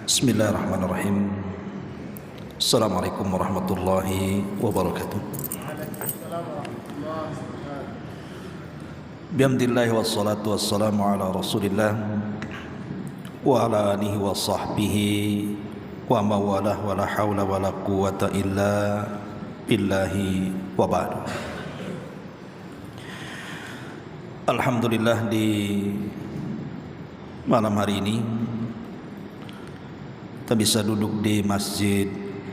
Bismillahirrahmanirrahim. Assalamualaikum warahmatullahi wabarakatuh. Bihamdillahi wassalatu wassalamu ala rasulillah wa ala alihi wa sahbihi wa mawalah wa la hawla wa la quwata illa billahi wa ba'du. Alhamdulillah, di malam hari ini kita bisa duduk di Masjid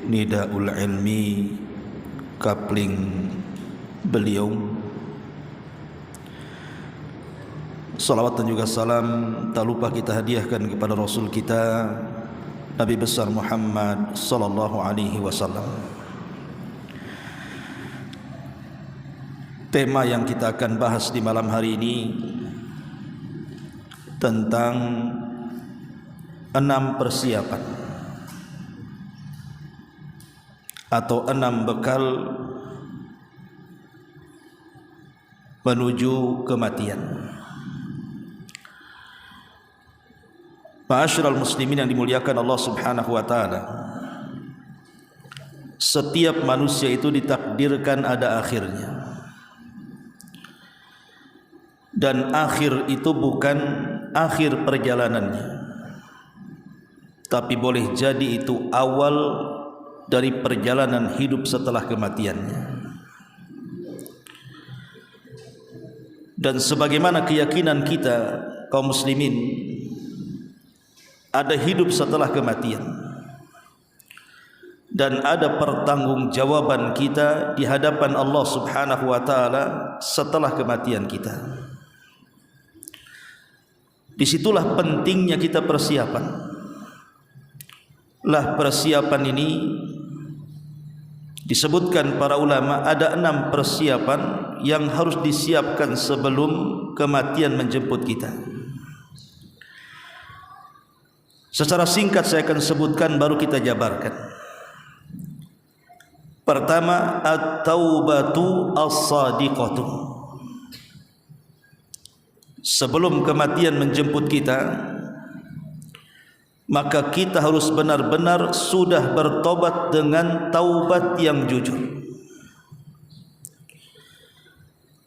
Nidaul Ilmi Kapling Beliau. Salawat dan juga salam tak lupa kita hadiahkan kepada Rasul kita Nabi besar Muhammad sallallahu alaihi wasallam. Tema yang kita akan bahas di malam hari ini tentang 6 persiapan atau 6 bekal menuju kematian. Ma'asyiral muslimin yang dimuliakan Allah Subhanahu wa taala, setiap manusia itu ditakdirkan ada akhirnya. Dan akhir itu bukan akhir perjalanannya, tapi boleh jadi itu awal dari perjalanan hidup setelah kematiannya. Dan sebagaimana keyakinan kita kaum muslimin, ada hidup setelah kematian dan ada pertanggungjawaban kita di hadapan Allah Subhanahu wa taala setelah kematian kita. Disitulah pentingnya kita persiapan. Lah persiapan ini disebutkan para ulama ada 6 persiapan yang harus disiapkan sebelum kematian menjemput kita. Secara singkat saya akan sebutkan, baru kita jabarkan. Pertama, at-taubatu as-sadiqatu. Sebelum kematian menjemput kita, maka kita harus benar-benar sudah bertobat dengan taubat yang jujur.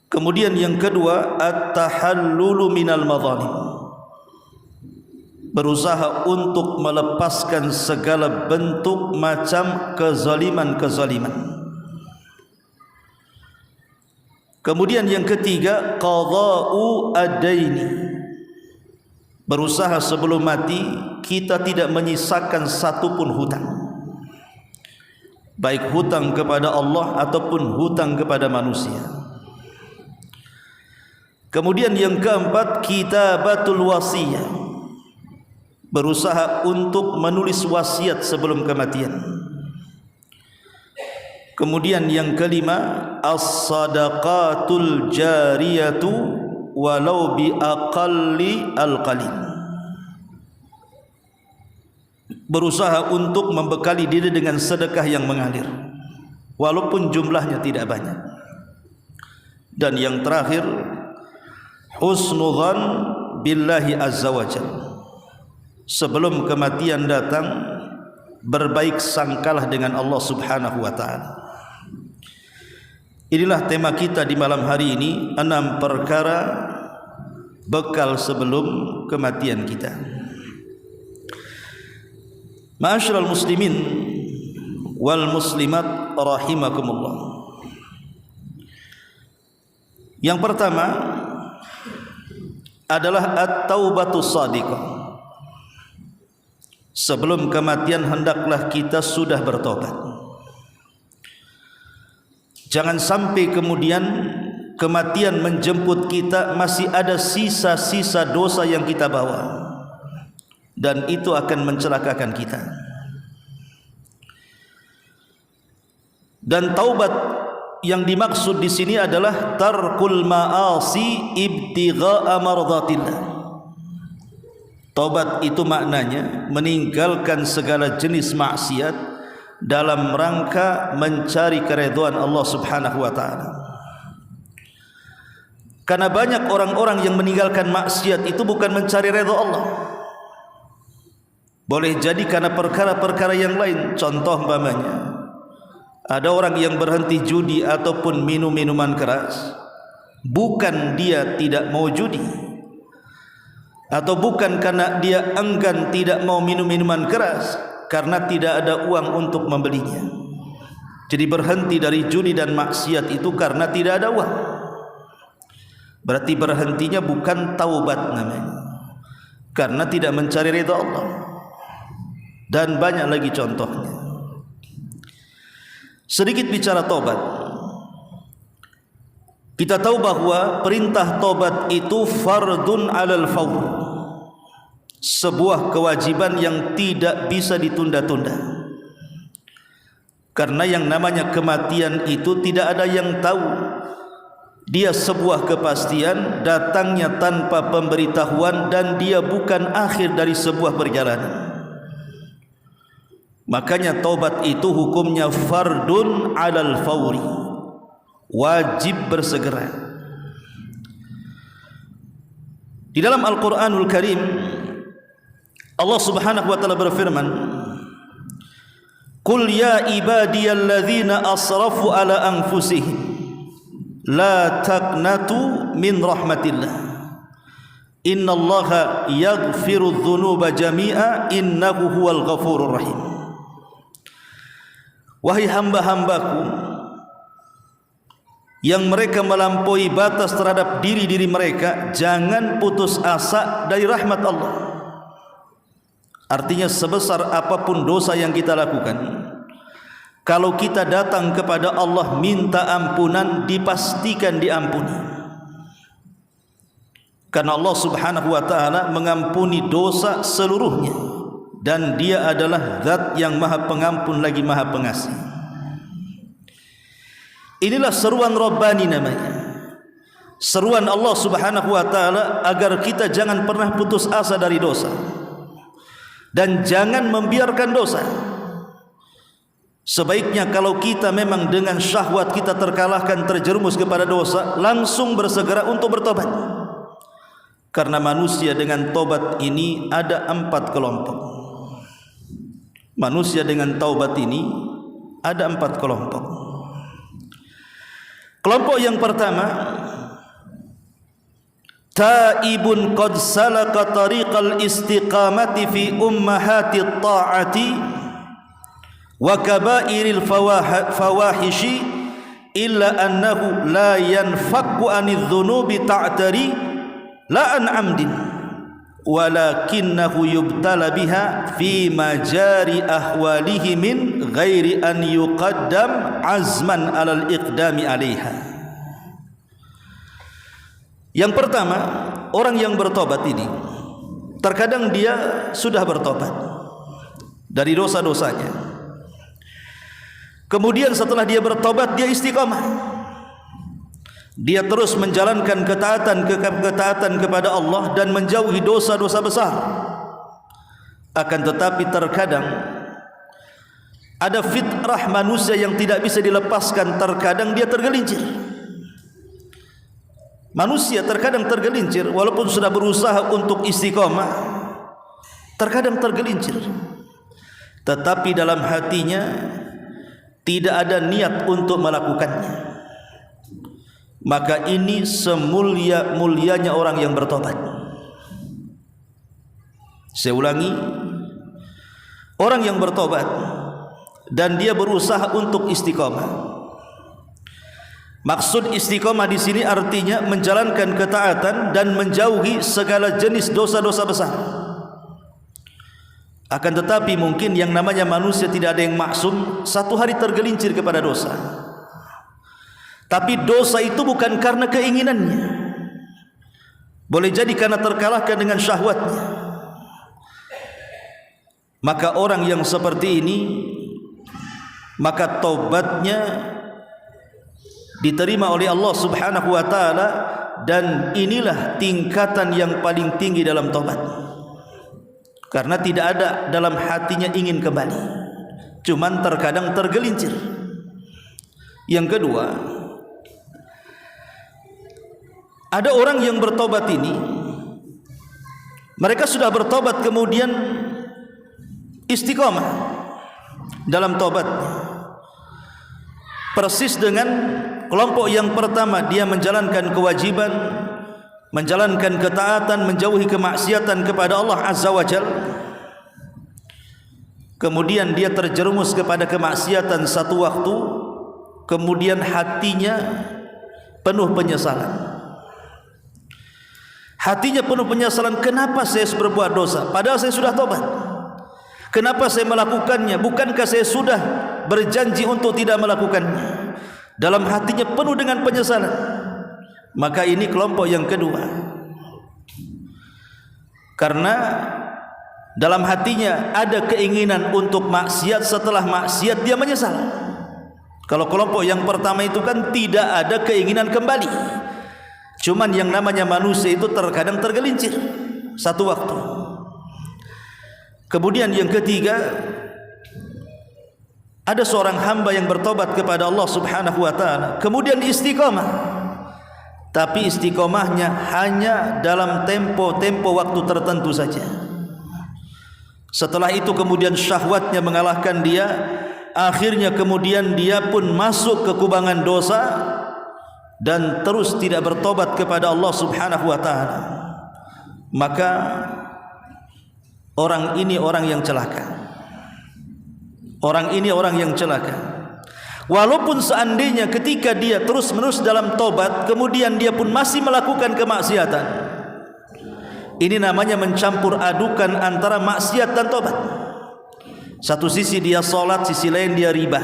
Kemudian yang kedua, at-tahallulu minal madhalim. Berusaha untuk melepaskan segala bentuk macam kezaliman-kezaliman. Kemudian yang ketiga, qadha'u ad-daini. Berusaha sebelum mati kita tidak menyisakan satupun hutang, baik hutang kepada Allah ataupun hutang kepada manusia. Kemudian yang keempat, kitabatul wasiyah. Berusaha untuk menulis wasiat sebelum kematian. Kemudian yang kelima, as-sadaqatul jariyatu walau bi aqalli al-qalil. Berusaha untuk membekali diri dengan sedekah yang mengalir walaupun jumlahnya tidak banyak. Dan yang terakhir, husnudzan billahi azza wajalla. Sebelum kematian datang, berbaik sangkalah dengan Allah Subhanahu wa taala. Inilah tema kita di malam hari ini, 6 perkara bekal sebelum kematian kita. Ma'asyiral muslimin wal muslimat rahimakumullah. Yang pertama adalah at-taubatus shadiqah. Sebelum kematian hendaklah kita sudah bertobat. Jangan sampai kemudian kematian menjemput kita masih ada sisa-sisa dosa yang kita bawa, dan itu akan mencelakakan kita. Dan taubat yang dimaksud di sini adalah tarkul ma'asi ibtigha'a mardhatillah. Taubat itu maknanya meninggalkan segala jenis maksiat dalam rangka mencari keridhaan Allah Subhanahu wa taala. Karena banyak orang-orang yang meninggalkan maksiat itu bukan mencari redha Allah, Boleh jadi karena perkara-perkara yang lain. Contoh umpamanya, ada orang yang berhenti judi ataupun minum minuman keras, bukan dia tidak mau judi, atau bukan karena dia enggan tidak mau minum minuman keras, karena tidak ada uang untuk membelinya. Jadi berhenti dari judi dan maksiat itu karena tidak ada uang. Berarti berhentinya bukan taubat namanya, karena tidak mencari ridha Allah. Dan banyak lagi contohnya. Sedikit bicara taubat. Kita tahu bahwa perintah taubat itu fardun 'alal fawr, sebuah kewajiban yang tidak bisa ditunda-tunda. Karena yang namanya kematian itu tidak ada yang tahu. Dia sebuah kepastian, datangnya tanpa pemberitahuan, dan dia bukan akhir dari sebuah perjalanan. Makanya taubat itu hukumnya fardun 'alal fawri, wajib bersegera. Di dalam Al-Qur'anul Karim Allah Subhanahu wa taala berfirman, "Qul ya ibadiyalladzina asrafu ala anfusihim la taqnatu min rahmatillah innallaha yaghfiru dzunuba jami'a innahu huwal ghafurur rahim." Wahai hamba-hambaku yang mereka melampaui batas terhadap diri-diri mereka, jangan putus asa dari rahmat Allah. Artinya sebesar apapun dosa yang kita lakukan, kalau kita datang kepada Allah minta ampunan, dipastikan diampuni. Karena Allah Subhanahu wa taala mengampuni dosa seluruhnya, dan dia adalah zat yang maha pengampun lagi maha pengasih. Inilah seruan Rabbani namanya, seruan Allah Subhanahu wa taala agar kita jangan pernah putus asa dari dosa dan jangan membiarkan dosa. Sebaiknya kalau kita memang dengan syahwat kita terkalahkan, terjerumus kepada dosa, langsung bersegera untuk bertobat. Karena manusia dengan tobat ini ada 4 kelompok. Manusia dengan taubat ini ada 4 kelompok. Kelompok yang pertama, taibun qad salaka tariqal istiqamati fi ummahati ta'ati wa kabairil fawahishi illa annahu la yanfakku anidh dhunubi ta'tari la an amdin walakinnahu yubtala biha fi majari ahwalihi min ghairi an yuqaddam azman alal iqdami alaiha. Yang pertama, orang yang bertobat ini terkadang dia sudah bertobat dari dosa-dosanya, kemudian setelah dia bertobat dia istiqamah, dia terus menjalankan ketaatan kepada Allah dan menjauhi dosa-dosa besar. Akan tetapi terkadang ada fitrah manusia yang tidak bisa dilepaskan, terkadang dia tergelincir. Manusia terkadang tergelincir, walaupun sudah berusaha untuk istiqamah, terkadang tergelincir, tetapi dalam hatinya tidak ada niat untuk melakukannya. Maka ini semulia-mulianya orang yang bertobat. Saya ulangi, orang yang bertobat dan dia berusaha untuk istiqamah. Maksud istiqamah di sini artinya menjalankan ketaatan dan menjauhi segala jenis dosa-dosa besar. Akan tetapi mungkin yang namanya manusia tidak ada yang maksum, satu hari tergelincir kepada dosa. Tapi dosa itu bukan karena keinginannya, boleh jadi karena terkalahkan dengan syahwatnya. Maka orang yang seperti ini, maka taubatnya diterima oleh Allah Subhanahu wa taala, dan inilah tingkatan yang paling tinggi dalam taubat. Karena tidak ada dalam hatinya ingin kembali, cuman terkadang tergelincir. Yang kedua, ada orang yang bertobat ini, mereka sudah bertobat kemudian istiqamah dalam taubatnya. Persis dengan kelompok yang pertama, dia menjalankan kewajiban, menjalankan ketaatan, menjauhi kemaksiatan kepada Allah Azza wa Jalla. Kemudian dia terjerumus kepada kemaksiatan satu waktu, kemudian hatinya penuh penyesalan. Hatinya penuh penyesalan, kenapa saya berbuat dosa padahal saya sudah tobat? Kenapa saya melakukannya? Bukankah saya sudah berjanji untuk tidak melakukannya? Dalam hatinya penuh dengan penyesalan. Maka ini kelompok yang kedua. Karena dalam hatinya ada keinginan untuk maksiat, setelah maksiat dia menyesal. Kalau kelompok yang pertama itu kan tidak ada keinginan kembali. Cuman yang namanya manusia itu terkadang tergelincir satu waktu. Kemudian yang ketiga, ada seorang hamba yang bertobat kepada Allah Subhanahu wa taala, kemudian istiqamah. Tapi istiqamahnya hanya dalam tempo waktu tertentu saja. Setelah itu kemudian syahwatnya mengalahkan dia, akhirnya kemudian dia pun masuk ke kubangan dosa dan terus tidak bertobat kepada Allah Subhanahu wa taala. Maka orang ini orang yang celaka. Orang ini orang yang celaka. Walaupun seandainya ketika dia terus-menerus dalam tobat, kemudian dia pun masih melakukan kemaksiatan, ini namanya mencampur adukan antara maksiat dan tobat. Satu sisi dia sholat, sisi lain dia riba.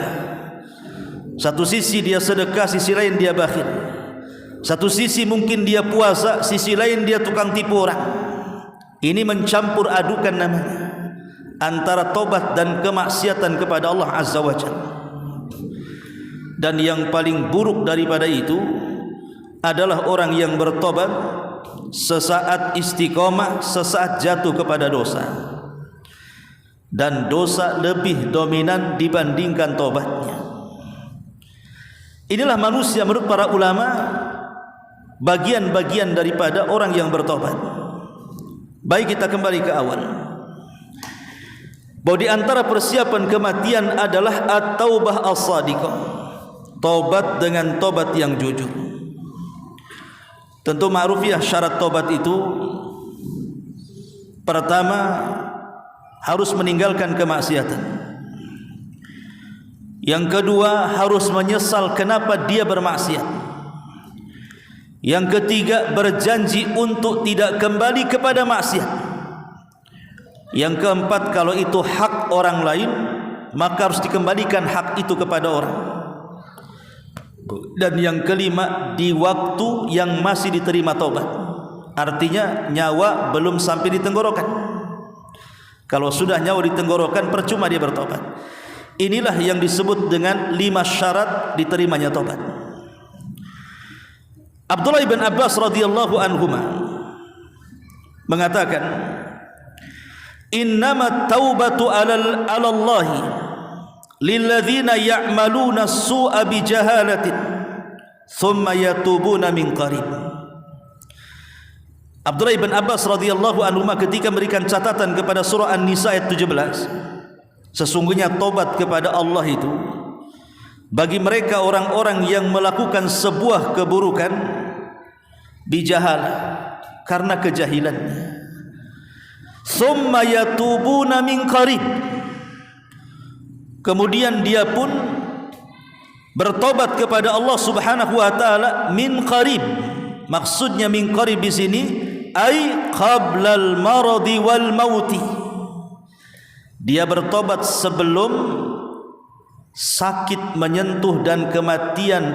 Satu sisi dia sedekah, sisi lain dia bakhil. Satu sisi mungkin dia puasa, sisi lain dia tukang tipu orang. Ini mencampur adukan namanya antara tobat dan kemaksiatan kepada Allah Azza wa Jalla. Dan yang paling buruk daripada itu adalah orang yang bertobat sesaat istiqomah, sesaat jatuh kepada dosa, dan dosa lebih dominan dibandingkan tobatnya. Inilah manusia menurut para ulama, bagian-bagian daripada orang yang bertobat. Baik, kita kembali ke awal, bahwa di antara persiapan kematian adalah at-taubah as-sadiqah, taubat dengan taubat yang jujur. Tentu ma'ruf ya, syarat taubat itu pertama harus meninggalkan kemaksiatan. Yang kedua harus menyesal kenapa dia bermaksiat. Yang ketiga berjanji untuk tidak kembali kepada maksiat. Yang keempat, kalau itu hak orang lain maka harus dikembalikan hak itu kepada orang. Dan yang kelima, di waktu yang masih diterima taubat. Artinya nyawa belum sampai di tenggorokan. Kalau sudah nyawa di tenggorokan, percuma dia bertobat. Inilah yang disebut dengan 5 syarat diterimanya taubat. Abdullah bin Abbas radhiyallahu anhuma mengatakan, innamat taubatu 'ala Allahi lilladzina ya'maluna as-su'a bi jahalatin thumma yatubuna min qarib. Abdullah bin Abbas radhiyallahu anhuma ketika memberikan catatan kepada surah An-Nisa ayat 17, sesungguhnya tobat kepada Allah itu bagi mereka orang-orang yang melakukan sebuah keburukan bijahalah, karena kejahilannya. Summa yatubuna min qarib, kemudian dia pun bertobat kepada Allah Subhanahu wa taala min qarib. Maksudnya min qarib di sini ai qablal maradi wal mauti. Dia bertobat sebelum sakit menyentuh dan kematian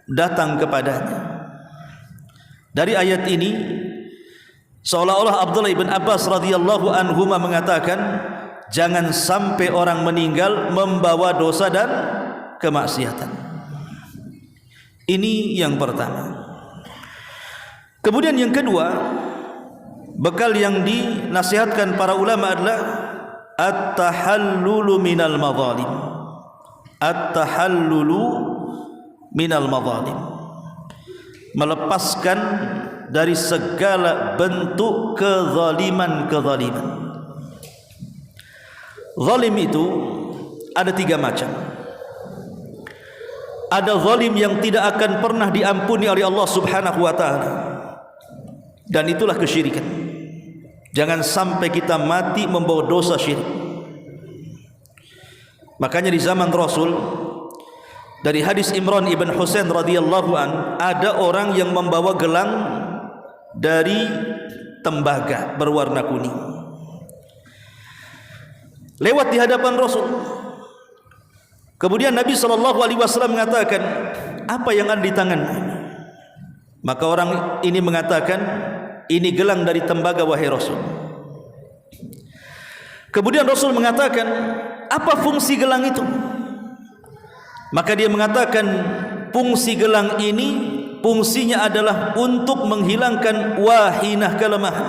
datang kepadanya. Dari ayat ini seolah-olah Abdullah bin Abbas radhiyallahu anhuma mengatakan, jangan sampai orang meninggal membawa dosa dan kemaksiatan. Ini yang pertama. Kemudian yang kedua, bekal yang dinasihatkan para ulama adalah at-tahallulu minal madzalim. At-tahallulu minal madzalim, melepaskan dari segala bentuk kezaliman-kezaliman. zalim itu ada 3 macam. Ada zalim yang tidak akan pernah diampuni oleh Allah Subhanahu wa taala, dan itulah kesyirikan. Jangan sampai kita mati membawa dosa syirik. Makanya di zaman Rasul, dari hadis Imran ibn Husain radhiyallahu an, ada orang yang membawa gelang dari tembaga berwarna kuning, lewat di hadapan Rasul. Kemudian Nabi SAW mengatakan, apa yang ada di tanganmu? Maka orang ini mengatakan, ini gelang dari tembaga wahai Rasul. Kemudian Rasul mengatakan, apa fungsi gelang itu? Maka dia mengatakan, fungsi gelang ini fungsinya adalah untuk menghilangkan wahinah, kelemahan.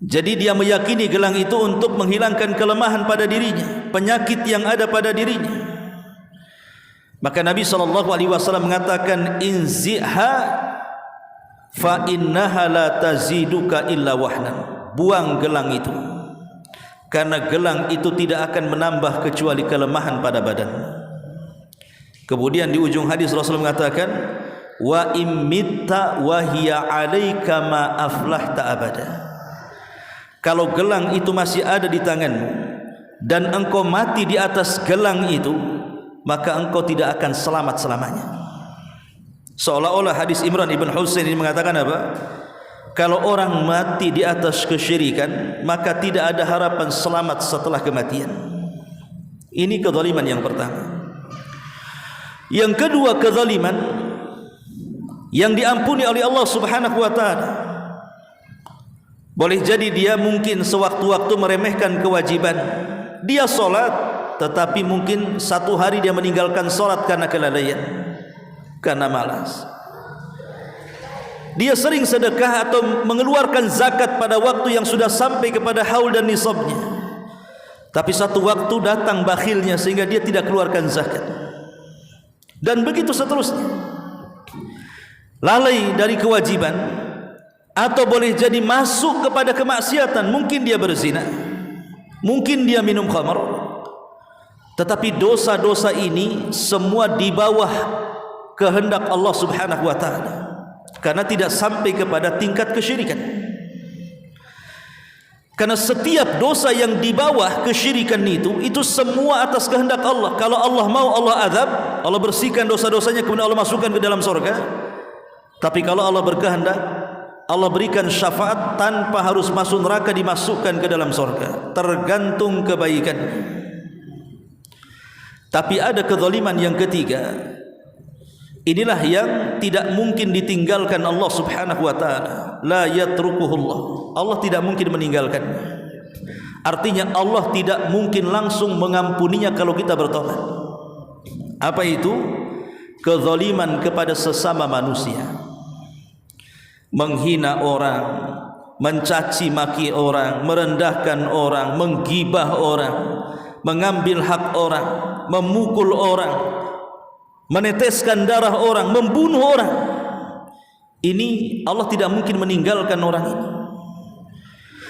Jadi dia meyakini gelang itu untuk menghilangkan kelemahan pada dirinya, penyakit yang ada pada dirinya. Maka Nabi SAW mengatakan, inziha fa innaha la taziduka illa wahnan. Buang gelang itu, karena gelang itu tidak akan menambah kecuali kelemahan pada badan. Kemudian di ujung hadis Rasul mengatakan, wa immitta wa hiya 'alaika ma aflahta abada. Kalau gelang itu masih ada di tanganmu dan engkau mati di atas gelang itu, maka engkau tidak akan selamat selamanya. Seolah-olah hadis Imran ibn Husain ini mengatakan apa? Kalau orang mati di atas kesyirikan, maka tidak ada harapan selamat setelah kematian. Ini kezaliman yang pertama. Yang kedua, kezaliman yang diampuni oleh Allah Subhanahu wa taala. Boleh jadi dia mungkin sewaktu-waktu meremehkan kewajiban. Dia sholat, tetapi mungkin satu hari dia meninggalkan sholat karena kelalaian, karena malas. Dia sering sedekah atau mengeluarkan zakat pada waktu yang sudah sampai kepada haul dan nisabnya, tapi satu waktu datang bakhilnya sehingga dia tidak keluarkan zakat. Dan begitu seterusnya. Lalai dari kewajiban, atau boleh jadi masuk kepada kemaksiatan. Mungkin dia berzina, mungkin dia minum khamar, tetapi dosa-dosa ini semua di bawah kehendak Allah Subhanahu wa taala, karena tidak sampai kepada tingkat kesyirikan. Karena setiap dosa yang di bawah kesyirikan itu semua atas kehendak Allah. Kalau Allah mau, Allah azab, Allah bersihkan dosa-dosanya, kemudian Allah masukkan ke dalam surga. Tapi kalau Allah berkehendak, Allah berikan syafaat tanpa harus masuk neraka, dimasukkan ke dalam surga, tergantung kebaikan. Tapi ada kezaliman yang ketiga. Inilah yang tidak mungkin ditinggalkan Allah Subhanahu wa taala. La yatrukuhullah. Allah tidak mungkin meninggalkannya. Artinya Allah tidak mungkin langsung mengampuninya kalau kita bertobat. Apa itu? Kezaliman kepada sesama manusia. Menghina orang, mencaci maki orang, merendahkan orang, menggibah orang, mengambil hak orang, memukul orang, meneteskan darah orang, membunuh orang. Ini Allah tidak mungkin meninggalkan orang ini.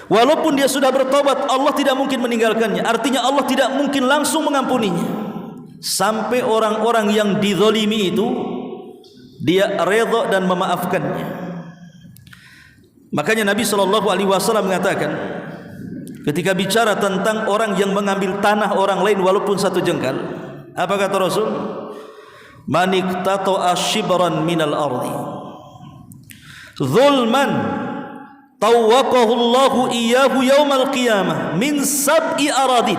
Walaupun dia sudah bertobat, Allah tidak mungkin meninggalkannya. Artinya Allah tidak mungkin langsung mengampuninya. Sampai orang-orang yang dizalimi itu dia redha dan memaafkannya. Makanya Nabi SAW mengatakan, ketika bicara tentang orang yang mengambil tanah orang lain walaupun satu jengkal, apa kata Rasul? Man iqtata'a shibran minal ardi zulman tawwaqahu Allahu iyyahu yaumal qiyamah min sab'i aradin.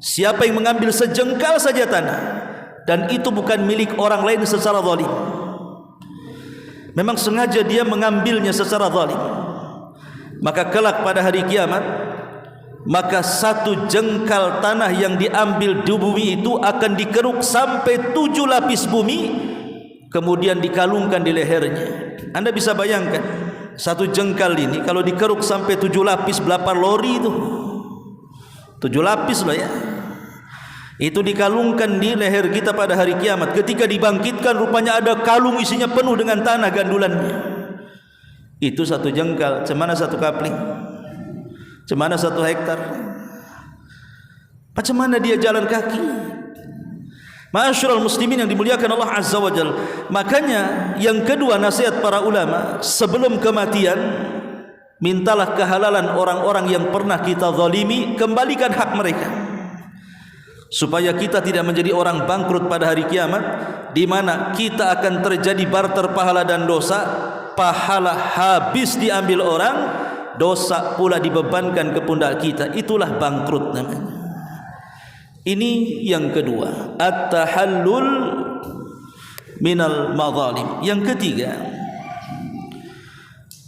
Siapa yang mengambil sejengkal saja tanah dan itu bukan milik orang lain secara zalim, memang sengaja dia mengambilnya secara zalim, maka kelak pada hari kiamat, maka satu jengkal tanah yang diambil di bumi itu akan dikeruk sampai 7 lapis bumi, kemudian dikalungkan di lehernya. Anda bisa bayangkan satu jengkal ini kalau dikeruk sampai 7 lapis, berapa lori itu? 7 lapis loh ya. Itu dikalungkan di leher kita pada hari kiamat. Ketika dibangkitkan, rupanya ada kalung isinya penuh dengan tanah gandulannya. Itu satu jengkal, cemana satu kapling. Macam mana 1 hektar? Macam mana dia jalan kaki? Ma'asyiral muslimin yang dimuliakan Allah Azza wa Jalla. Makanya yang kedua nasihat para ulama, sebelum kematian mintalah kehalalan orang-orang yang pernah kita zalimi, kembalikan hak mereka, supaya kita tidak menjadi orang bangkrut pada hari kiamat, di mana kita akan terjadi barter pahala dan dosa. Pahala habis diambil orang, dosa pula dibebankan ke pundak kita. Itulah bangkrut namanya. Ini yang kedua, at-tahallul minal madzalim. Yang ketiga,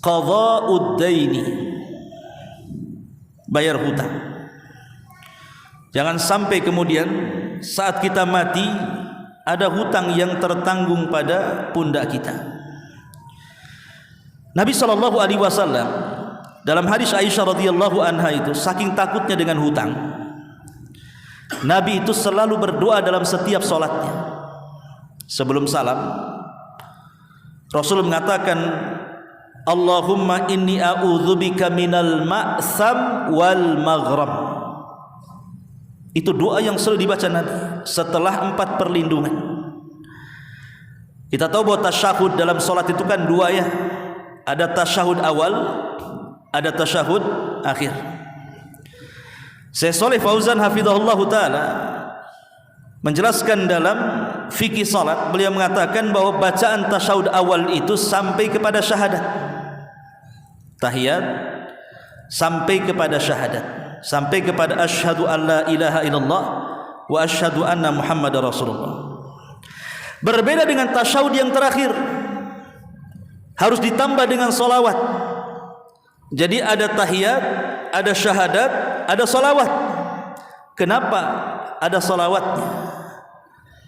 qada'ud daini, bayar hutang. Jangan sampai kemudian saat kita mati ada hutang yang tertanggung pada pundak kita. Nabi SAW dalam hadis Aisyah radhiyallahu anha itu, saking takutnya dengan hutang, Nabi itu selalu berdoa dalam setiap solatnya. Sebelum salam, Rasul mengatakan, Allahumma inni a'udzubika minal ma'tham wal maghram. Itu doa yang selalu dibaca Nabi setelah 4 perlindungan. Kita tahu bahwa tasyahud dalam solat itu kan 2 ya. Ada tasyahud awal, ada tasyahud akhir. Syekh Shalih Fauzan hafizahullah taala menjelaskan dalam fikih salat, beliau mengatakan bahwa bacaan tasyahud awal itu sampai kepada syahadat. Tahiyat sampai kepada syahadat, sampai kepada asyhadu alla ilaha illallah wa asyhadu anna muhammadar rasulullah. Berbeda dengan tasyahud yang terakhir, harus ditambah dengan solawat. Jadi ada tahiyat, ada syahadat, ada solawat. Kenapa ada solawatnya?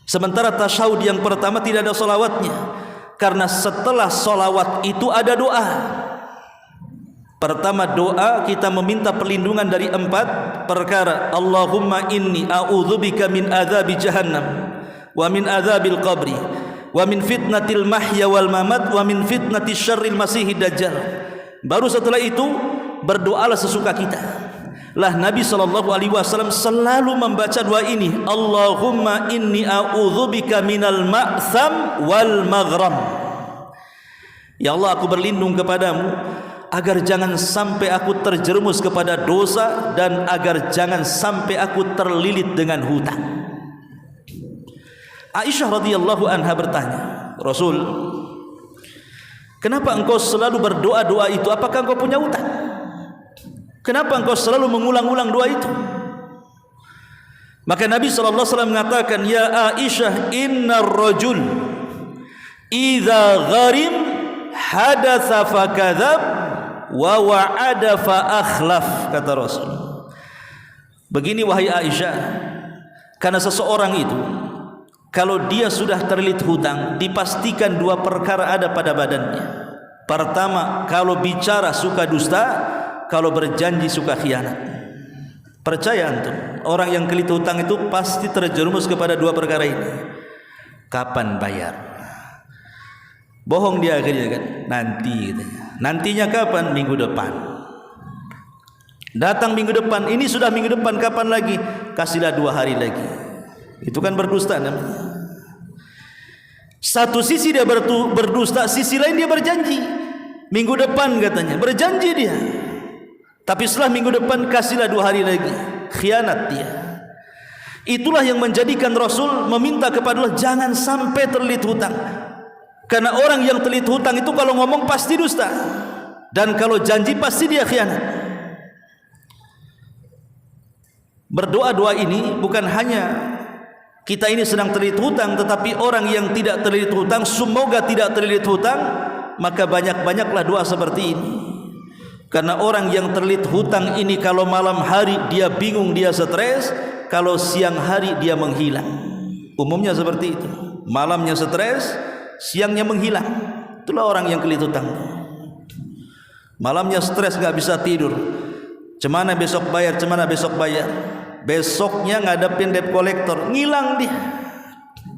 Sementara tasyahud yang pertama tidak ada solawatnya. Karena setelah solawat itu ada doa. Pertama doa, kita meminta perlindungan dari 4 perkara. Allahumma inni a'udzubika min adzabi jahannam, wa min adzabil qabri, wa min fitnatil mahya wal mamat, wa min fitnatis syarril masihid dajjal. Baru setelah itu berdoalah sesuka kita. Lah Nabi SAW selalu membaca doa ini, Allahumma inni a'udzubika minal ma'tham wal maghram. Ya Allah, aku berlindung kepadamu agar jangan sampai aku terjerumus kepada dosa, dan agar jangan sampai aku terlilit dengan hutang. Aisyah radhiyallahu anha bertanya, Rasul, kenapa engkau selalu berdoa doa itu? Apakah engkau punya hutang? Kenapa engkau selalu mengulang-ulang doa itu? Maka Nabi SAW mengatakan, ya Aisyah, innar rajul idza gharim hadatsa fakadzab wa wa'ada fa akhlaf, kata Rasul. Begini wahai Aisyah, karena seseorang itu kalau dia sudah terlilit hutang, dipastikan 2 perkara ada pada badannya. Pertama, kalau bicara suka dusta, kalau berjanji suka khianat. Percaya antum, orang yang terlilit hutang itu pasti terjerumus kepada 2 perkara ini. Kapan bayar? Bohong dia akhirnya kan, nanti katanya. Nantinya kapan? Minggu depan. Datang minggu depan, ini sudah minggu depan, kapan lagi? Kasihlah 2 hari lagi. Itu kan berdusta namanya. Satu sisi dia berdusta, sisi lain dia berjanji. Minggu depan katanya, berjanji dia. Tapi setelah minggu depan kasihlah 2 hari lagi. Khianat dia. Itulah yang menjadikan Rasul meminta kepada Allah jangan sampai terlilit hutang. Karena orang yang terlilit hutang itu kalau ngomong pasti dusta, dan kalau janji pasti dia khianat. Berdoa-doa ini bukan hanya kita ini sedang terlilit hutang, tetapi orang yang tidak terlilit hutang semoga tidak terlilit hutang. Maka banyak-banyaklah doa seperti ini. Karena orang yang terlilit hutang ini kalau malam hari dia bingung, dia stres, kalau siang hari dia menghilang. Umumnya seperti itu. Malamnya stres, siangnya menghilang. Itulah orang yang terlilit hutang. Malamnya stres, gak bisa tidur. Cemana besok bayar, cemana besok bayar. Besoknya ngadepin debt collector, ngilang dia.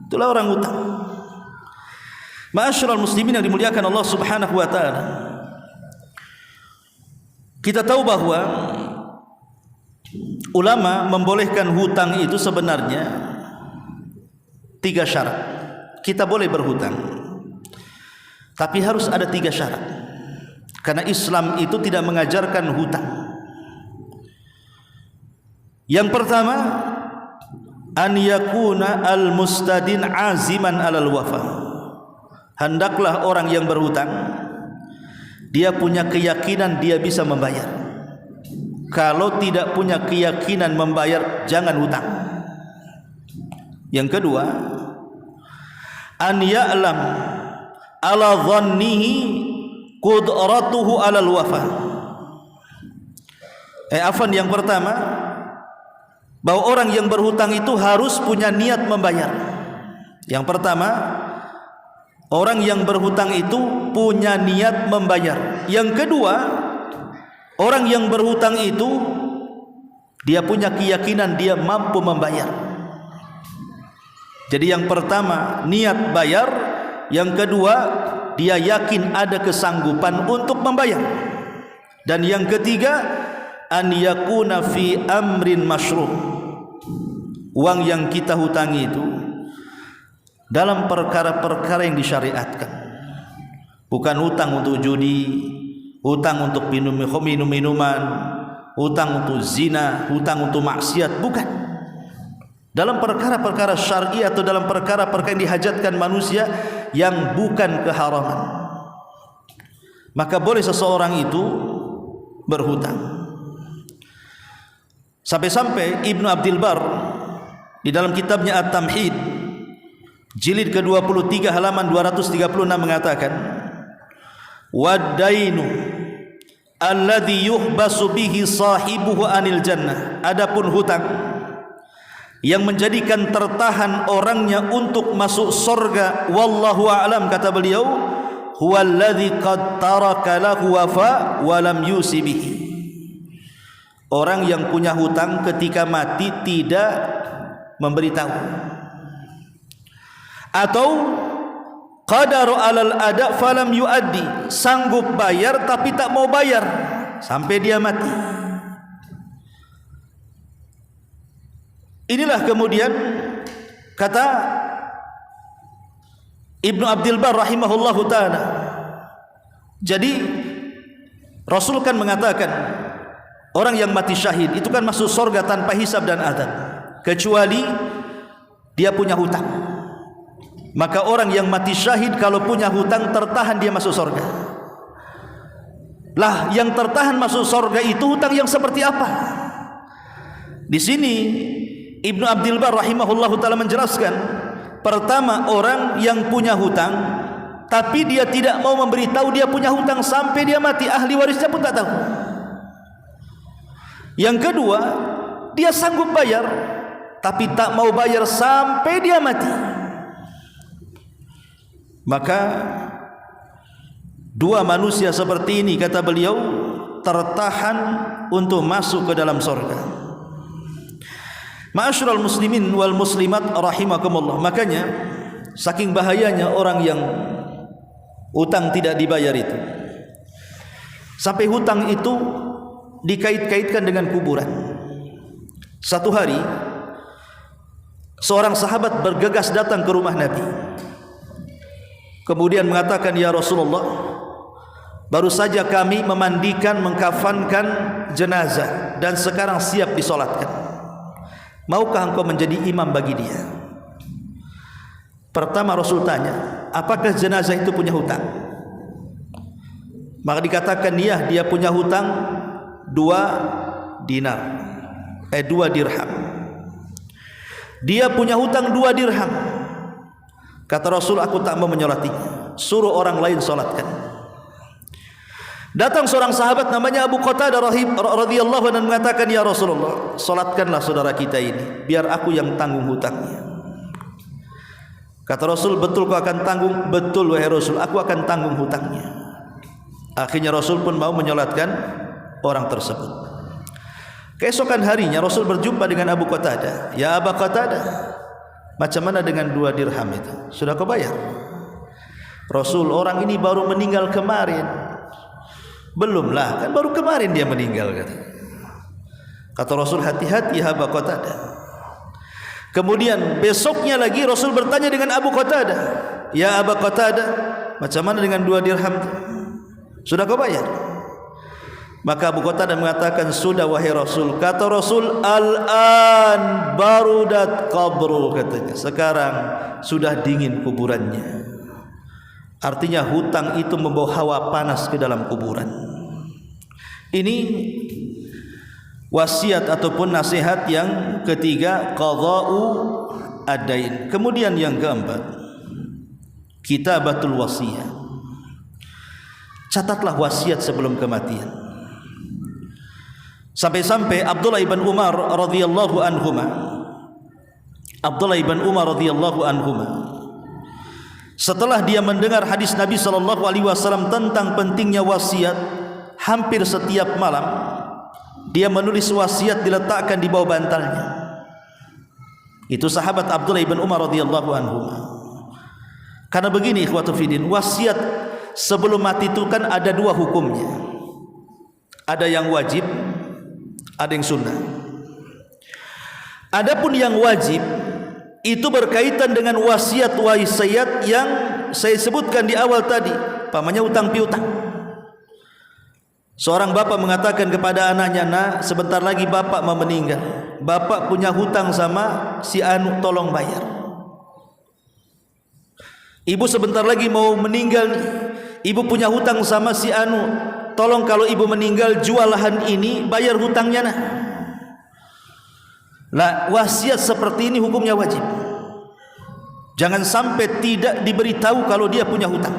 Itulah orang hutang. Ma'asyiral muslimin yang dimuliakan Allah Subhanahu wa taala. Kita tahu bahwa ulama membolehkan hutang itu sebenarnya 3 syarat. Kita boleh berhutang, tapi harus ada 3 syarat. Karena Islam itu tidak mengajarkan hutang. Yang pertama, an yakuna al-mustadin aziman alal wafa. Hendaklah orang yang berhutang dia punya keyakinan dia bisa membayar. Kalau tidak punya keyakinan membayar, jangan hutang. Yang kedua, an ya'lam ala dhannihi qudratuhu alal wafa. Yang pertama, bahwa orang yang berhutang itu harus punya niat membayar. Yang pertama, orang yang berhutang itu punya niat membayar. Yang kedua, orang yang berhutang itu dia punya keyakinan dia mampu membayar. Jadi yang pertama niat bayar, yang kedua dia yakin ada kesanggupan untuk membayar, dan yang ketiga an yakuna fi amrin masyru'. Uang yang kita hutangi itu dalam perkara-perkara yang disyariatkan. Bukan hutang untuk judi, hutang untuk minum-minuman, hutang untuk zina, hutang untuk maksiat, bukan. Dalam perkara-perkara syar'i atau dalam perkara-perkara yang dihajatkan manusia yang bukan keharaman, maka boleh seseorang itu berhutang. Sampai-sampai Ibnu Abdul Bar di dalam kitabnya At-Tamhid jilid ke-23 halaman 236 mengatakan, wad-dainu alladhi yuhbasu bihi sahibuhu anil jannah. Adapun hutang yang menjadikan tertahan orangnya untuk masuk surga, wallahu a'lam, kata beliau, huwallazi qad taraka lahu wafa wa lam yusi bihi. Orang yang punya hutang ketika mati tidak memberitahu, atau qadaru alal ada falam yuaddi, sanggup bayar tapi tak mau bayar sampai dia mati. Inilah kemudian kata Ibnu Abdul Bar rahimahullahu ta'ala. Jadi Rasul kan mengatakan orang yang mati syahid itu kan masuk surga tanpa hisab dan adab, kecuali dia punya hutang. Maka orang yang mati syahid kalau punya hutang tertahan dia masuk surga. Lah yang tertahan masuk surga itu hutang yang seperti apa? Di sini Ibnu Abdul Bar rahimahullahu ta'ala menjelaskan, pertama orang yang punya hutang tapi dia tidak mau memberitahu dia punya hutang sampai dia mati, ahli warisnya pun tak tahu. Yang kedua, dia sanggup bayar tapi tak mau bayar sampai dia mati. Maka dua manusia seperti ini, kata beliau, tertahan untuk masuk ke dalam surga. Ma'asyiral muslimin wal muslimat rahimakumullah. Makanya saking bahayanya orang yang hutang tidak dibayar itu, sampai hutang itu dikait-kaitkan dengan kuburan. Satu hari seorang sahabat bergegas datang ke rumah Nabi, kemudian mengatakan, ya Rasulullah, baru saja kami memandikan, mengkafankan jenazah dan sekarang siap disolatkan. Maukah engkau menjadi imam bagi dia? Pertama Rasul tanya, apakah jenazah itu punya hutang? Maka dikatakan, iya, dia punya hutang 2 dirham. Dia punya hutang 2 dirham. Kata Rasul, aku tak mau menyolatinya, suruh orang lain solatkan. Datang seorang sahabat namanya Abu Qatadah radhiyallahu anhu dan mengatakan, ya Rasulullah, solatkanlah saudara kita ini, biar aku yang tanggung hutangnya. Kata Rasul, betul kau akan tanggung? Betul wahai Rasul, aku akan tanggung hutangnya. Akhirnya Rasul pun mau menyolatkan orang tersebut. Keesokan harinya Rasul berjumpa dengan Abu Qatadah. Ya Abu Qatadah, macam mana dengan 2 dirham itu? Sudah kau bayar? Rasul, orang ini baru meninggal kemarin. Belumlah, kan baru kemarin dia meninggal, kata. Kata Rasul, hati-hati ya Abu Qatadah. Kemudian besoknya lagi Rasul bertanya dengan Abu Qatadah, ya Abu Qatadah, macam mana dengan 2 dirham? Sudah kau bayar? Maka Abu Qatadah mengatakan, sudah wahai Rasul. Kata Rasul, al-an barudat qabru, katanya, sekarang sudah dingin kuburannya. Artinya hutang itu membawa hawa panas ke dalam kuburan. Ini wasiat ataupun nasihat yang ketiga, qadha'u ad-dain. Kemudian yang keempat, kitabatul wasiyah. Catatlah wasiat sebelum kematian. Sampai-sampai Abdullah ibn Umar radhiyallahu anhuma, Abdullah ibn Umar radhiyallahu anhuma, setelah dia mendengar hadis Nabi SAW tentang pentingnya wasiat, hampir setiap malam dia menulis wasiat diletakkan di bawah bantalnya. Itu sahabat Abdullah ibn Umar radhiyallahu anhuma. Karena begini ikhwatu fiddin, wasiat sebelum mati itu kan ada 2 hukumnya. Ada yang wajib, ada yang sunnah. Adapun yang wajib itu berkaitan dengan wasiat yang saya sebutkan di awal tadi, pamannya utang piutang. Seorang bapak mengatakan kepada anaknya, nak, sebentar lagi bapak mau meninggal, bapak punya hutang sama si anu, tolong bayar. Ibu sebentar lagi mau meninggal nih, ibu punya hutang sama si anu, tolong kalau ibu meninggal jual lahan ini, bayar hutangnya nah. Lah, wasiat seperti ini hukumnya wajib. Jangan sampai tidak diberitahu kalau dia punya hutang,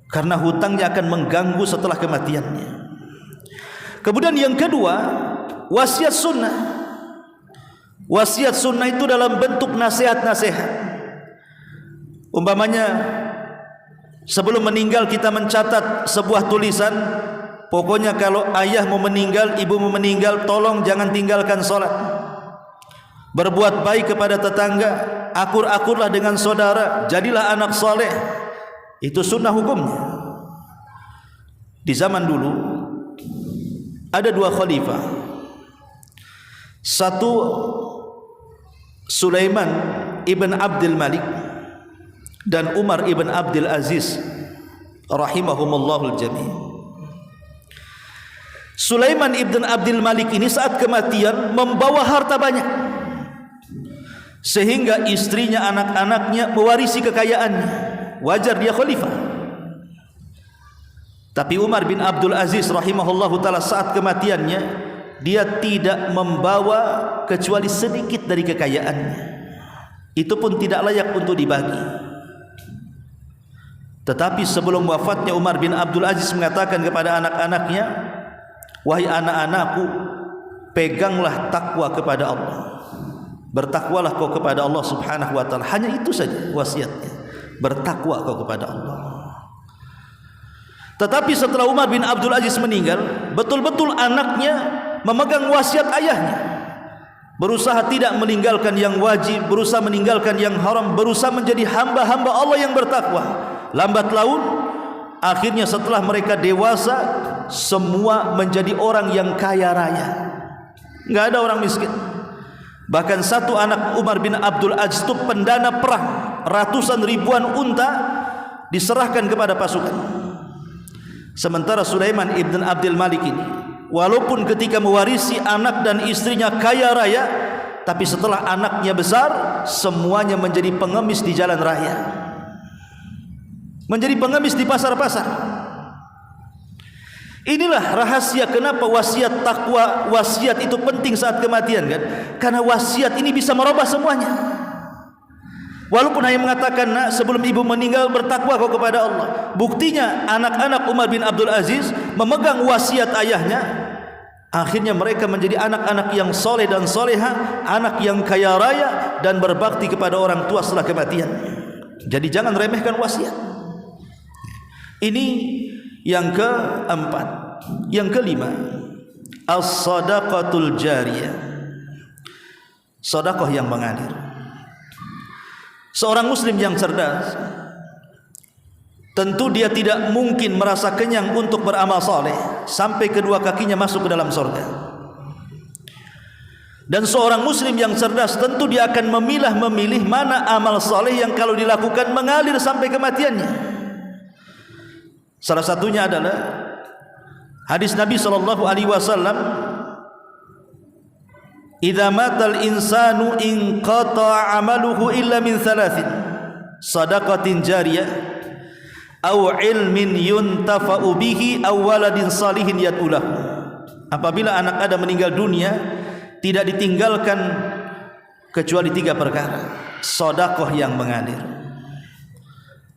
karena hutangnya akan mengganggu setelah kematiannya. Kemudian yang kedua, wasiat sunnah. Wasiat sunnah itu dalam bentuk nasihat-nasihat. Umpamanya sebelum meninggal kita mencatat sebuah tulisan, pokoknya kalau ayah mau meninggal, ibu mau meninggal, tolong jangan tinggalkan sholat, berbuat baik kepada tetangga, akur-akurlah dengan saudara, jadilah anak soleh. Itu sunnah hukumnya. Di zaman dulu ada 2 khalifah, satu Sulaiman ibn Abdul Malik dan Umar ibn Abdul Aziz rahimahumallahul jami'. Sulaiman ibn Abdul Malik ini saat kematian membawa harta banyak, sehingga istrinya, anak-anaknya mewarisi kekayaannya. Wajar dia khalifah. Tapi Umar bin Abdul Aziz rahimahullahu ta'ala saat kematiannya, dia tidak membawa kecuali sedikit dari kekayaannya. Itu pun tidak layak untuk dibagi. Tetapi sebelum wafatnya, Umar bin Abdul Aziz mengatakan kepada anak-anaknya, wahai anak-anakku, peganglah takwa kepada Allah, bertakwalah kau kepada Allah subhanahu wa ta'ala. Hanya itu saja wasiatnya, bertakwa kau kepada Allah. Tetapi setelah Umar bin Abdul Aziz meninggal, betul-betul anaknya memegang wasiat ayahnya, berusaha tidak meninggalkan yang wajib, berusaha meninggalkan yang haram, berusaha menjadi hamba-hamba Allah yang bertakwa. Lambat laun, akhirnya setelah mereka dewasa, semua menjadi orang yang kaya raya, enggak ada orang miskin. Bahkan satu anak Umar bin Abdul Aziz itu pendana perang, ratusan ribuan unta diserahkan kepada pasukan. Sementara Sulaiman ibn Abdul Malik ini, walaupun ketika mewarisi anak dan istrinya kaya raya, tapi setelah anaknya besar, semuanya menjadi pengemis di jalan raya, menjadi pengemis di pasar-pasar. Inilah rahasia kenapa wasiat takwa, wasiat itu penting saat kematian kan? Karena wasiat ini bisa merubah semuanya. Walaupun hanya mengatakan, nak, sebelum ibu meninggal bertakwa kau kepada Allah. Buktinya anak-anak Umar bin Abdul Aziz memegang wasiat ayahnya. Akhirnya mereka menjadi anak-anak yang soleh dan soleha, anak yang kaya raya dan berbakti kepada orang tua setelah kematian. Jadi jangan remehkan wasiat. Ini yang keempat. Yang kelima, as-sadaqatul jariyah, sedekah yang mengalir. Seorang muslim yang cerdas, tentu dia tidak mungkin merasa kenyang untuk beramal soleh sampai kedua kakinya masuk ke dalam surga. Dan seorang muslim yang cerdas tentu dia akan memilih mana amal saleh yang kalau dilakukan mengalir sampai kematiannya. Salah satunya adalah hadis Nabi SAW, "Idza matal insanu inqata'a 'amaluhu illa min thalathin, shadaqatin jariyah, aw ilmin yuntafa'u bihi, aw waladin salihin yad'u lahu." Apabila anak Adam meninggal dunia, tidak ditinggalkan kecuali 3 perkara: sedekah yang mengalir,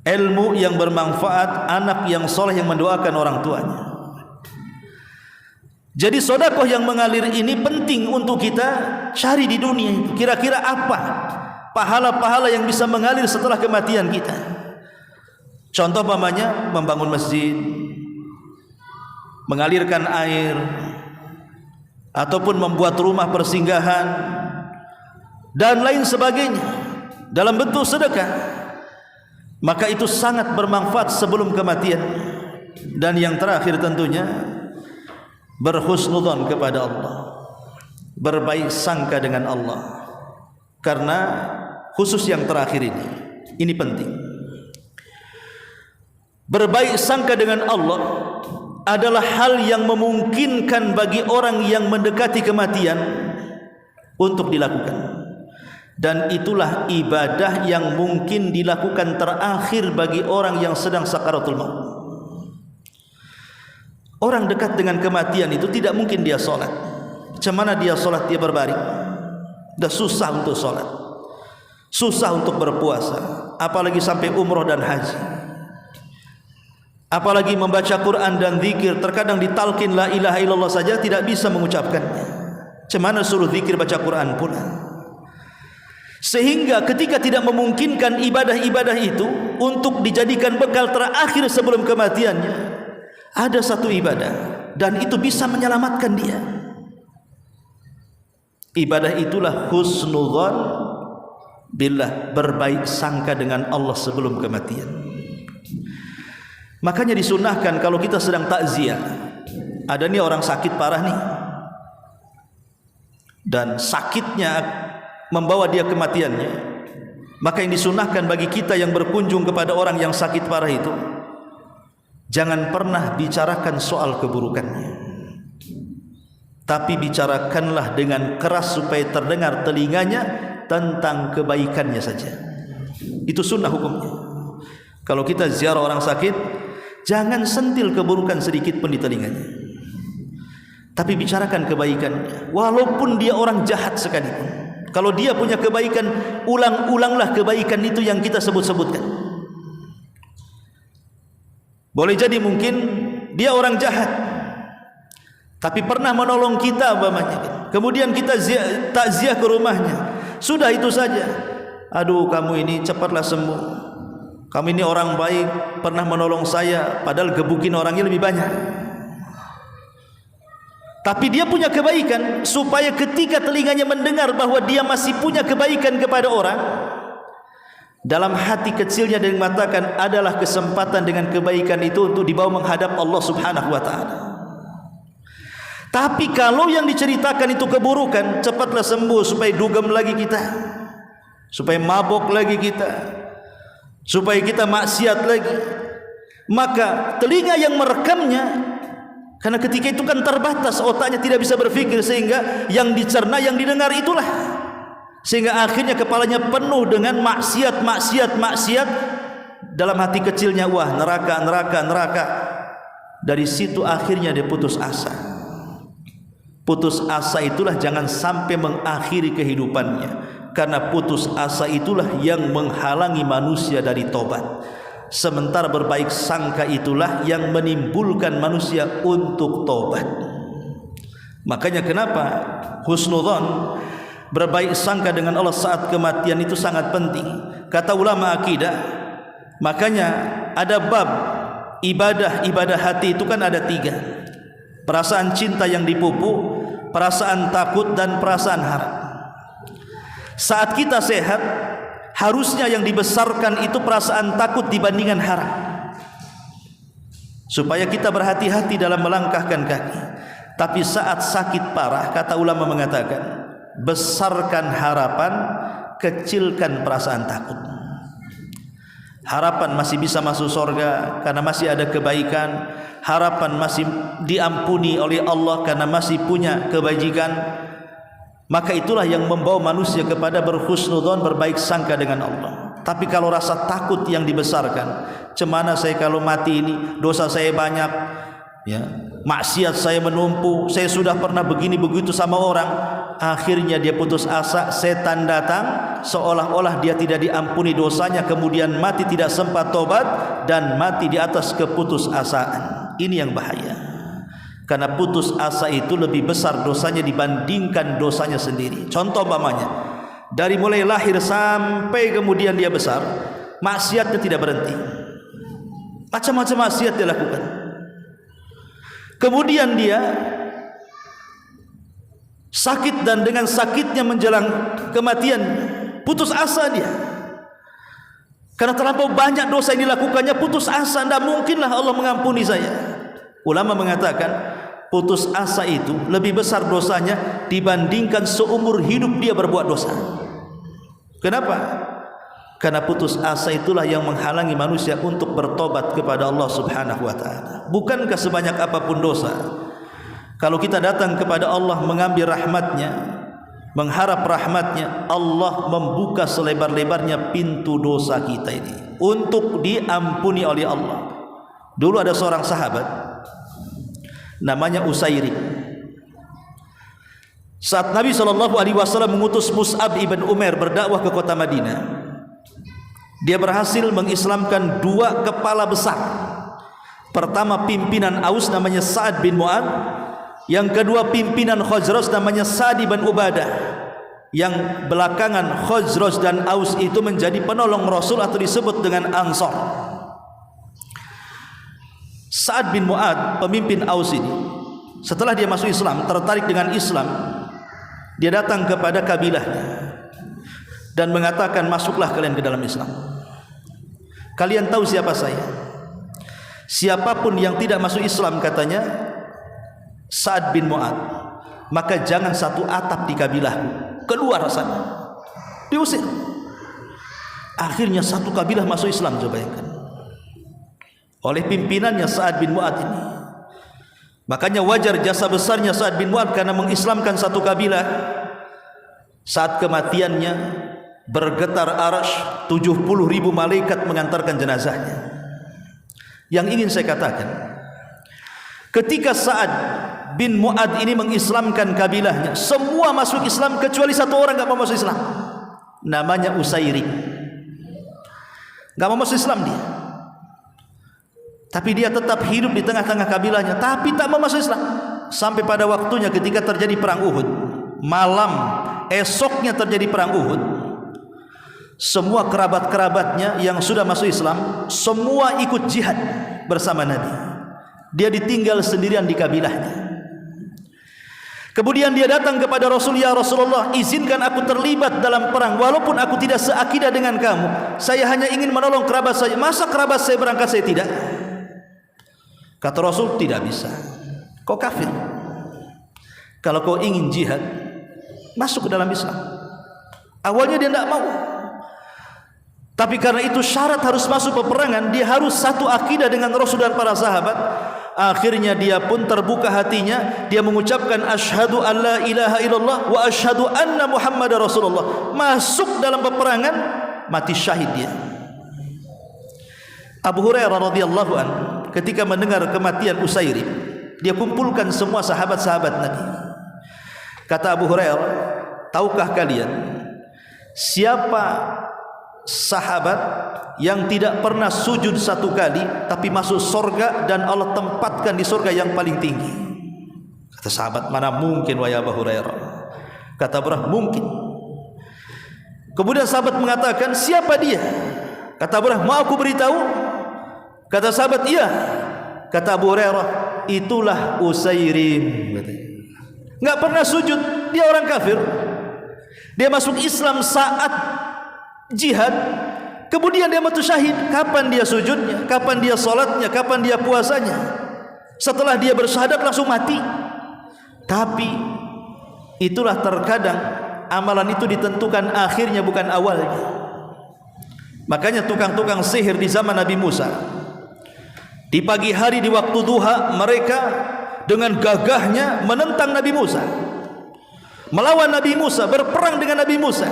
ilmu yang bermanfaat, anak yang soleh yang mendoakan orang tuanya. Jadi sedekah yang mengalir ini penting untuk kita cari di dunia itu. Kira-kira apa pahala-pahala yang bisa mengalir setelah kematian kita? Contoh umpamanya membangun masjid, mengalirkan air, ataupun membuat rumah persinggahan dan lain sebagainya dalam bentuk sedekah, maka itu sangat bermanfaat sebelum kematian. Dan yang terakhir tentunya berhusnudzon kepada Allah, berbaik sangka dengan Allah. Karena khusus yang terakhir ini penting. Berbaik sangka dengan Allah adalah hal yang memungkinkan bagi orang yang mendekati kematian untuk dilakukan, dan itulah ibadah yang mungkin dilakukan terakhir bagi orang yang sedang sakaratul maut. Orang dekat dengan kematian itu tidak mungkin dia sholat. Macam mana dia sholat? Dia berbaring, dah susah untuk sholat, susah untuk berpuasa, apalagi sampai umroh dan haji. Apalagi membaca Quran dan zikir, terkadang ditalkin la ilaha illallah saja tidak bisa mengucapkannya. Macam mana suruh zikir baca Quran pula? Sehingga ketika tidak memungkinkan ibadah-ibadah itu untuk dijadikan bekal terakhir sebelum kematiannya, ada satu ibadah dan itu bisa menyelamatkan dia. Ibadah itulah husnudzon billah, berbaik sangka dengan Allah sebelum kematian. Makanya disunahkan kalau kita sedang takziah, ada nih orang sakit parah nih, dan sakitnya membawa dia kematiannya, maka yang disunahkan bagi kita yang berkunjung kepada orang yang sakit parah itu, jangan pernah bicarakan soal keburukannya, tapi bicarakanlah dengan keras supaya terdengar telinganya tentang kebaikannya saja. Itu sunnah hukumnya. Kalau kita ziarah orang sakit, jangan sentil keburukan sedikit pun di telinganya, tapi bicarakan kebaikannya. Walaupun dia orang jahat sekalipun, kalau dia punya kebaikan, ulang-ulanglah kebaikan itu yang kita sebut-sebutkan. Boleh jadi mungkin dia orang jahat, tapi pernah menolong kita umpamanya, kemudian kita takziah ke rumahnya, sudah itu saja. Aduh, kamu ini cepatlah sembuh, kamu ini orang baik, pernah menolong saya, padahal gebukin orangnya lebih banyak. Tapi dia punya kebaikan, supaya ketika telinganya mendengar bahwa dia masih punya kebaikan kepada orang, dalam hati kecilnya dia mengatakan adalah kesempatan dengan kebaikan itu untuk dibawa menghadap Allah Subhanahu wa ta'ala. Tapi kalau yang diceritakan itu keburukan, cepatlah sembuh supaya dugem lagi kita, supaya mabok lagi kita, supaya kita maksiat lagi, maka telinga yang merekamnya, karena ketika itu kan terbatas, otaknya tidak bisa berpikir, sehingga yang dicerna, yang didengar itulah, sehingga akhirnya kepalanya penuh dengan maksiat. Dalam hati kecilnya, wah neraka. Dari situ akhirnya dia putus asa. Putus asa itulah jangan sampai mengakhiri kehidupannya, karena putus asa itulah yang menghalangi manusia dari tobat. Sementara berbaik sangka itulah yang menimbulkan manusia untuk tobat. Makanya kenapa husnudzon, berbaik sangka dengan Allah saat kematian itu sangat penting. Kata ulama akidah, makanya ada bab ibadah hati itu kan ada 3. Perasaan cinta yang dipupuk, perasaan takut, dan perasaan harap. Saat kita sehat, harusnya yang dibesarkan itu perasaan takut dibandingkan harap, supaya kita berhati-hati dalam melangkahkan kaki. Tapi saat sakit parah, kata ulama mengatakan, besarkan harapan, kecilkan perasaan takut. Harapan masih bisa masuk surga karena masih ada kebaikan, harapan masih diampuni oleh Allah karena masih punya kebajikan. Maka itulah yang membawa manusia kepada berhusnudzon, berbaik sangka dengan Allah. Tapi kalau rasa takut yang dibesarkan, cemana saya kalau mati ini, dosa saya banyak, ya, maksiat saya menumpuk, saya sudah pernah begini begitu sama orang, akhirnya dia putus asa, setan datang, seolah-olah dia tidak diampuni dosanya, kemudian mati tidak sempat tobat dan mati di atas keputusasaan. Ini yang bahaya, karena putus asa itu lebih besar dosanya dibandingkan dosanya sendiri. Contoh umpamanya, dari mulai lahir sampai kemudian dia besar, maksiatnya tidak berhenti, macam-macam maksiat dia lakukan. Kemudian dia sakit, dan dengan sakitnya menjelang kematian putus asa dia, karena terlampau banyak dosa yang dilakukannya. Putus asa, tidak mungkinlah Allah mengampuni saya. Ulama mengatakan putus asa itu lebih besar dosanya dibandingkan seumur hidup dia berbuat dosa. Kenapa? Karena putus asa itulah yang menghalangi manusia untuk bertobat kepada Allah Subhanahu wa taala. Bukankah sebanyak apapun dosa, kalau kita datang kepada Allah mengambil rahmatnya, mengharap rahmatnya, Allah membuka selebar-lebarnya pintu dosa kita ini untuk diampuni oleh Allah. Dulu ada seorang sahabat namanya Usairi. Saat Nabi SAW mengutus Mus'ab ibn Umair berdakwah ke kota Madinah, dia berhasil mengislamkan 2 kepala besar. Pertama pimpinan Aus namanya Sa'ad bin Mu'ad, yang kedua pimpinan Khazraj namanya Sa'd bin Ubadah. Yang belakangan Khazraj dan Aus itu menjadi penolong Rasul atau disebut dengan Ansar. Sa'ad bin Mu'ad, pemimpin Aus ini, setelah dia masuk Islam, tertarik dengan Islam, dia datang kepada kabilahnya dan mengatakan, masuklah kalian ke dalam Islam. Kalian tahu siapa saya? Siapapun yang tidak masuk Islam, katanya Sa'ad bin Mu'ad, maka jangan satu atap di kabilahku, keluar sana. Diusir. Akhirnya satu kabilah masuk Islam, coba bayangkan, oleh pimpinannya Sa'ad bin Mu'ad ini. Makanya wajar jasa besarnya Sa'ad bin Mu'ad karena mengislamkan satu kabilah. Saat kematiannya bergetar arasy, 70.000 malaikat mengantarkan jenazahnya. Yang ingin saya katakan, ketika Sa'ad bin Mu'ad ini mengislamkan kabilahnya, semua masuk Islam kecuali satu orang enggak mau masuk Islam, namanya Usairi. Enggak mau masuk Islam dia, tapi dia tetap hidup di tengah-tengah kabilahnya, tapi tak mau masuk Islam. Sampai pada waktunya ketika terjadi perang Uhud, malam esoknya terjadi perang Uhud, semua kerabat-kerabatnya yang sudah masuk Islam semua ikut jihad bersama Nabi. Dia ditinggal sendirian di kabilahnya. Kemudian dia datang kepada Rasul, ya Rasulullah, izinkan aku terlibat dalam perang walaupun aku tidak seakidah dengan kamu. Saya hanya ingin menolong kerabat saya. Masa kerabat saya berangkat saya tidak? Kata Rasul, tidak bisa. Kau kafir. Kalau kau ingin jihad, masuk ke dalam Islam. Awalnya dia tidak mau, tapi karena itu syarat harus masuk peperangan, dia harus satu akidah dengan Rasul dan para sahabat. Akhirnya dia pun terbuka hatinya, dia mengucapkan asyhadu an la ilaha illallah wa asyhadu anna Muhammadar Rasulullah. Masuk dalam peperangan, mati syahid dia. Abu Hurairah radhiyallahu an ketika mendengar kematian Usairi, dia kumpulkan semua sahabat-sahabat Nabi. Kata Abu Hurairah, tahukah kalian siapa sahabat yang tidak pernah sujud satu kali tapi masuk surga dan Allah tempatkan di surga yang paling tinggi? Kata sahabat, mana mungkin wahai Abu Hurairah? Kata Abu Hurairah, mungkin. Kemudian sahabat mengatakan, siapa dia? Kata Abu Hurairah, mau aku beritahu? Kata sahabat, iya. Kata Abu Hurairah, itulah Usairim. Enggak pernah sujud, dia orang kafir. Dia masuk Islam saat jihad, kemudian dia mati syahid. Kapan dia sujudnya? Kapan dia salatnya? Kapan dia puasanya? Setelah dia bersyahadat langsung mati. Tapi itulah terkadang amalan itu ditentukan akhirnya bukan awalnya. Makanya tukang-tukang sihir di zaman Nabi Musa, di pagi hari di waktu duha mereka dengan gagahnya menentang Nabi Musa, melawan Nabi Musa, berperang dengan Nabi Musa.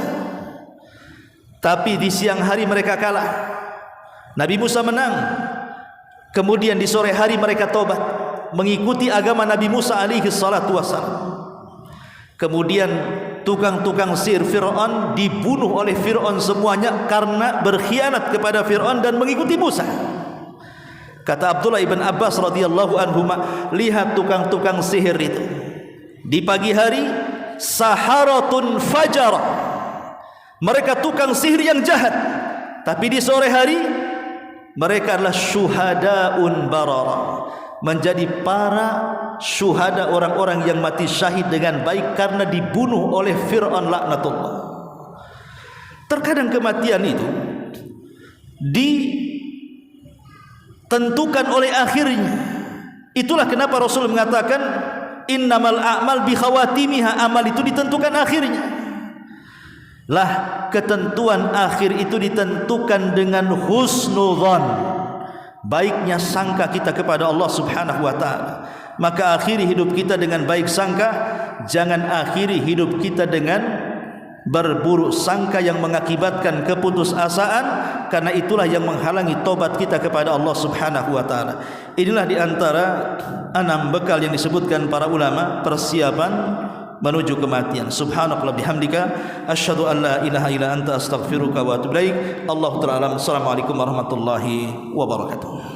Tapi di siang hari mereka kalah, Nabi Musa menang. Kemudian di sore hari mereka tobat, mengikuti agama Nabi Musa alaihi salatu wassalam. Kemudian tukang-tukang sihir Fir'aun dibunuh oleh Fir'aun semuanya karena berkhianat kepada Fir'aun dan mengikuti Musa. Kata Abdullah ibn Abbas radhiyallahu anhuma, lihat tukang-tukang sihir itu di pagi hari saharatun fajara, mereka tukang sihir yang jahat. Tapi di sore hari mereka adalah syuhadaun barara, menjadi para syuhada, orang-orang yang mati syahid dengan baik karena dibunuh oleh Fir'aun laknatullah. Terkadang kematian itu ditentukan oleh akhirnya. Itulah kenapa Rasul mengatakan innamal a'mal bi khawatimiha, amal itu ditentukan akhirnya. Lah ketentuan akhir itu ditentukan dengan husnudzan, baiknya sangka kita kepada Allah Subhanahu wa taala. Maka akhiri hidup kita dengan baik sangka, jangan akhiri hidup kita dengan berburuk sangka yang mengakibatkan keputusasaan, karena itulah yang menghalangi tobat kita kepada Allah Subhanahu wa taala. Inilah di antara 6 bekal yang disebutkan para ulama persiapan menuju kematian. Subhanallah bihamdika asyhadu an la ilaha illa anta astaghfiruka wa atubu ilaik. Allahu ta'ala alam. Assalamualaikum warahmatullahi wabarakatuh.